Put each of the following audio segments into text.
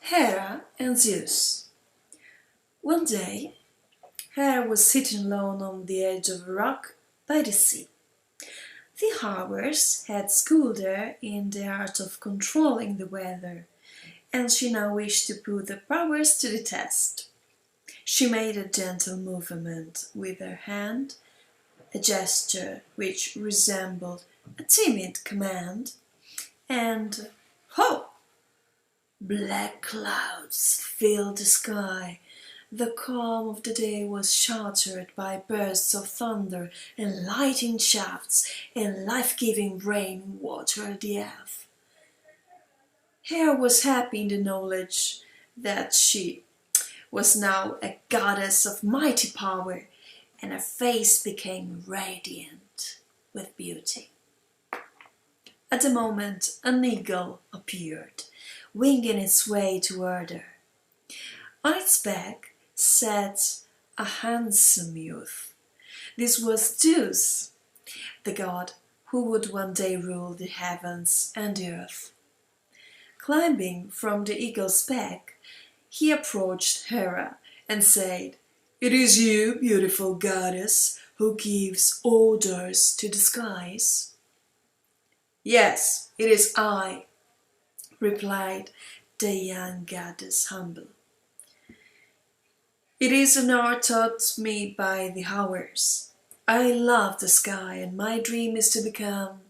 Hera and Zeus. One day, Hera was sitting alone on the edge of a rock by the sea. The Hours had schooled her in the art of controlling the weather, and she now wished to put the powers to the test. She made a gentle movement with her hand, a gesture which resembled a timid command, and ho! Black clouds filled the sky. The calm of the day was shattered by bursts of thunder and lightning shafts, and life-giving rain watered the earth. Hera was happy in the knowledge that she was now a goddess of mighty power, and her face became radiant with beauty. At the moment, an eagle appeared, winging its way toward her. On its back sat a handsome youth. This was Zeus, the god who would one day rule the heavens and the earth. Climbing from the eagle's back, he approached Hera and said, "It is you, beautiful goddess, who gives orders to the skies?" "Yes, it is I," replied the young goddess humbly. "It is an art taught me by the Hours. I love the sky, and my dream is to become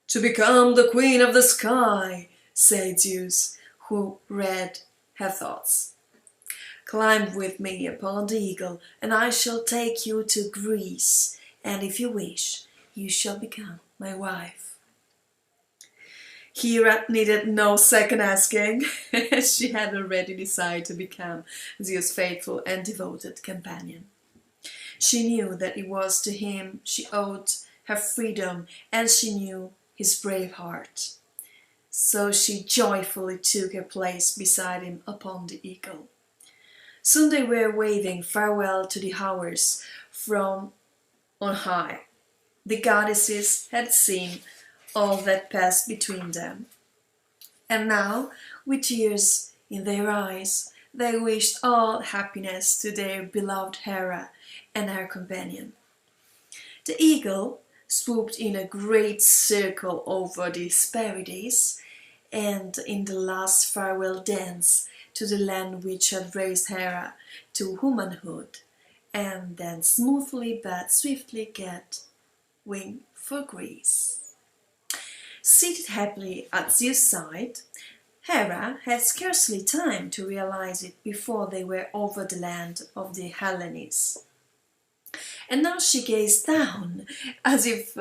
the queen of the sky," said Zeus, who read her thoughts. "Climb with me upon the eagle, and I shall take you to Greece, and if you wish, you shall become my wife." Hera needed no second asking. She had already decided to become Zeus' faithful and devoted companion. She knew that it was to him she owed her freedom, and she knew his brave heart. So she joyfully took her place beside him upon the eagle. Soon they were waving farewell to the Hours from on high. The goddesses had seen all that passed between them, and now, with tears in their eyes, they wished all happiness to their beloved Hera and her companion. The eagle swooped in a great circle over the Hesperides, and in the last farewell dance to the land which had raised Hera to womanhood, and then smoothly but swiftly get wing for Greece. Seated happily at Zeus' side, Hera had scarcely time to realize it before they were over the land of the Hellenes. And now she gazed down, as if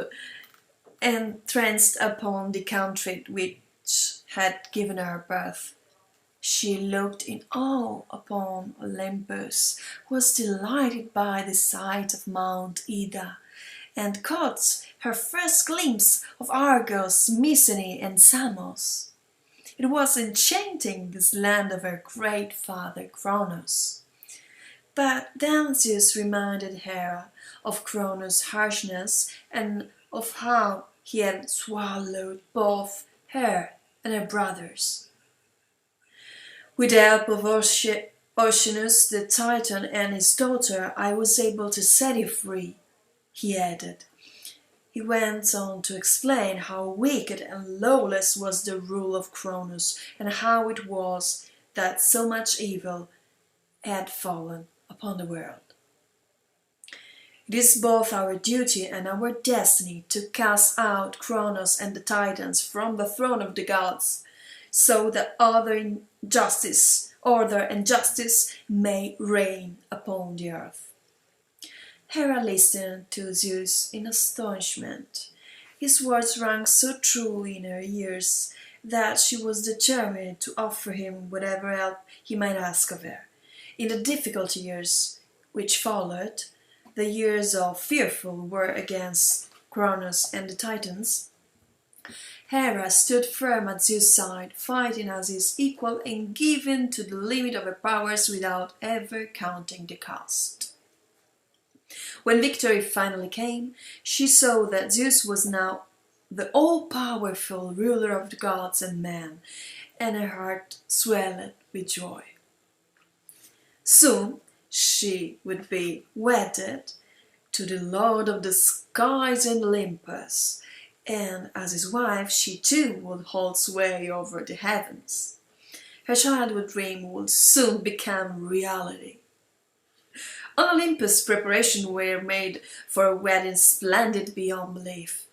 entranced upon the country which had given her birth. She looked in awe upon Olympus, was delighted by the sight of Mount Ida, and caught her first glimpse of Argos, Mycenae, and Samos. It was enchanting, this land of her great father Cronos. But then Zeus reminded Hera of Cronos' harshness and of how he had swallowed both her and her brothers. "With the help of Oceanus the Titan and his daughter, I was able to set you free," he added. He went on to explain how wicked and lawless was the rule of Cronos, and how it was that so much evil had fallen upon the world. "It is both our duty and our destiny to cast out Cronos and the Titans from the throne of the gods, so that order and justice may reign upon the earth." Hera listened to Zeus in astonishment. His words rang so true in her ears that she was determined to offer him whatever help he might ask of her. In the difficult years which followed, the years of fearful war against Cronos and the Titans, Hera stood firm at Zeus' side, fighting as his equal and giving to the limit of her powers without ever counting the cost. When victory finally came, she saw that Zeus was now the all-powerful ruler of the gods and men, and her heart swelled with joy. Soon she would be wedded to the Lord of the skies and Olympus, and as his wife she too would hold sway over the heavens. Her childhood dream would soon become reality. On Olympus, preparations were made for a wedding splendid beyond belief.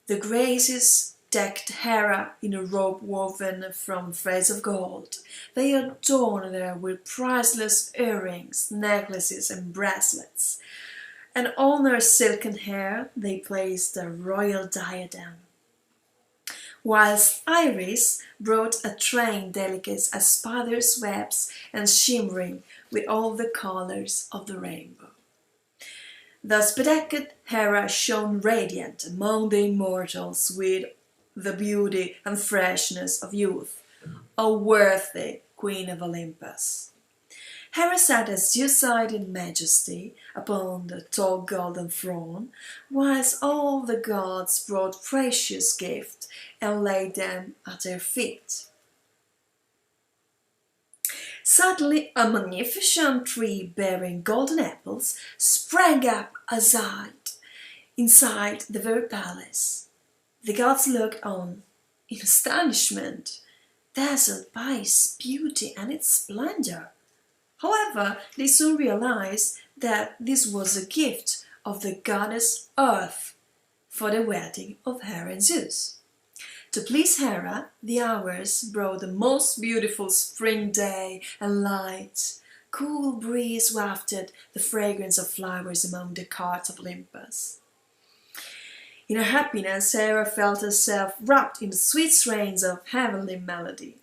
The Graces decked Hera in a robe woven from threads of gold. They adorned her with priceless earrings, necklaces and bracelets, and on her silken hair they placed a royal diadem, whilst Iris brought a train delicate as spider's webs and shimmering with all the colours of the rainbow. Thus bedecked, Hera shone radiant among the immortals with the beauty and freshness of youth, a worthy queen of Olympus. Hera sat at Zeus' side in majesty upon the tall golden throne, whilst all the gods brought precious gifts and laid them at her feet. Suddenly a magnificent tree bearing golden apples sprang up inside the very palace. The gods looked on in astonishment, dazzled by its beauty and its splendor. However, they soon realized that this was a gift of the goddess Earth for the wedding of Hera and Zeus. To please Hera, the hours brought the most beautiful spring day and light. Cool breeze wafted the fragrance of flowers among the carts of Olympus. In her happiness, Hera felt herself wrapped in the sweet strains of heavenly melody.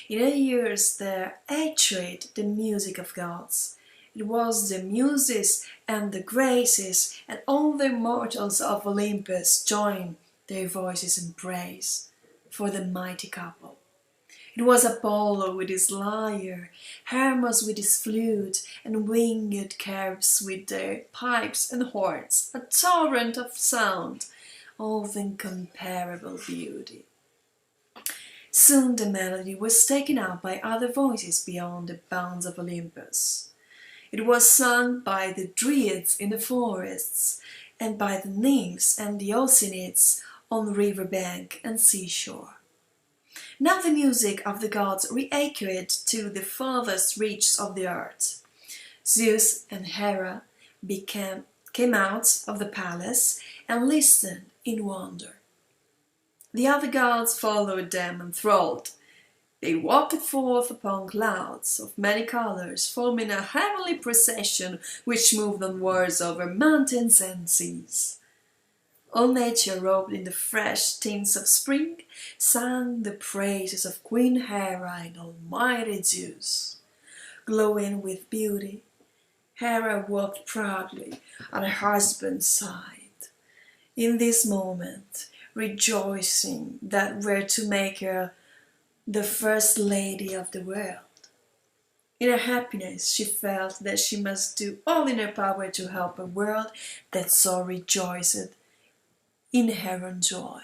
In her ears there echoed the music of gods. It was the Muses and the Graces and all the immortals of Olympus joined their voices in praise for the mighty couple. It was Apollo with his lyre, Hermes with his flute, and winged cherubs with their pipes and horns, a torrent of sound, all of incomparable beauty. Soon the melody was taken up by other voices beyond the bounds of Olympus. It was sung by the Dryads in the forests, and by the nymphs and the Oceanids on the river bank and seashore. Now the music of the gods re-echoed to the farthest reaches of the earth. Zeus and Hera came out of the palace and listened in wonder. The other gods followed them enthralled. They walked forth upon clouds of many colors, forming a heavenly procession which moved onwards over mountains and seas. All nature, robed in the fresh tints of spring, sang the praises of Queen Hera and almighty Zeus. Glowing with beauty, Hera walked proudly at her husband's side. In this moment, rejoicing that were to make her the first lady of the world. In her happiness, she felt that she must do all in her power to help a world that so rejoiced in her own joy.